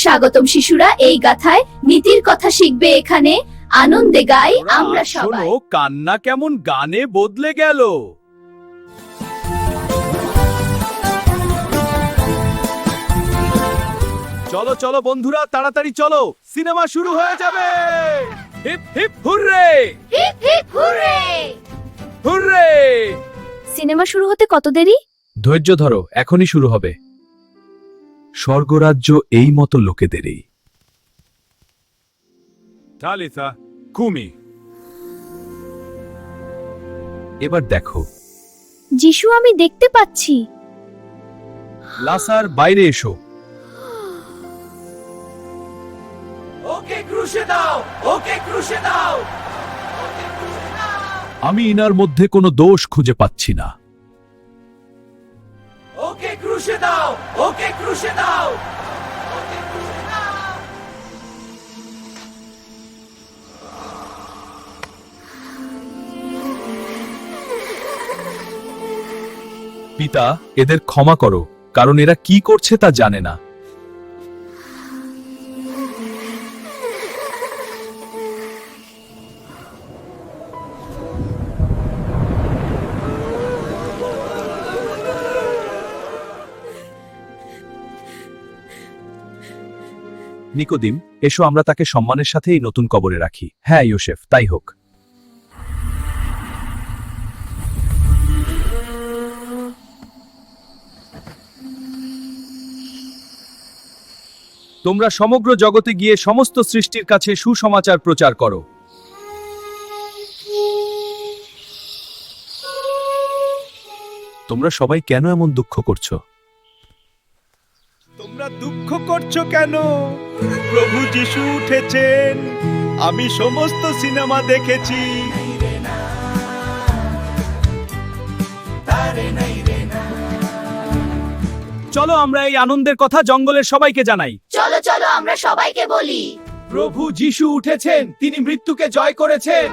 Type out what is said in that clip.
স্বাগতম শিশুরা, এই গাথায় নীতির কথা শিখবে। এখানে আনন্দে গাই আমরা সবাই। শোনো, কান্না কেমন গানে বদলে গেল। চলো চলো বন্ধুরা, তাড়াতাড়ি চলো, সিনেমা শুরু হয়ে যাবে। Hip hip hurray, hip hip hurray! Hurray! Cinema শুরু হতে কত দেরি? ধৈর্য ধরো, এখনই শুরু হবে। স্বর্গরাজ্য এই মতো লোকেদেরই। তালিতা কুমি, এবার দেখো। যিশু, আমি দেখতে পাচ্ছি। লাসার, বাইরে এসো। ওকে ক্রুশে দাও, ওকে ক্রুশে দাও। আমি ইনার মধ্যে কোনো দোষ খুঁজে পাচ্ছি না। ওকে ক্রুশে দাও, ওকে ক্রুশে দাও। পিতা, এদের ক্ষমা করো, কারণ এরা কি করছে তা জানে না। নিকোদিম, এসো, আমরা তাকে সম্মানের সাথে এই নতুন কবরে রাখি। হ্যাঁ ইয়োসেফ, তাই হোক। তোমরা সমগ্র জগতে গিয়ে সমস্ত সৃষ্টির কাছে সুসমাচার প্রচার করো। তোমরা সবাই কেন এমন দুঃখ করছো? তোমরা দুঃখ করছো কেন? প্রভু যিশু উঠেছেন। আমি সমস্ত সিনেমা দেখেছি। চলো আমরা এই আনন্দের কথা জঙ্গলের সবাইকে জানাই। চলো চলো আমরা সবাইকে বলি। প্রভু যিশু উঠেছেন, তিনি মৃত্যুকে জয় করেছেন।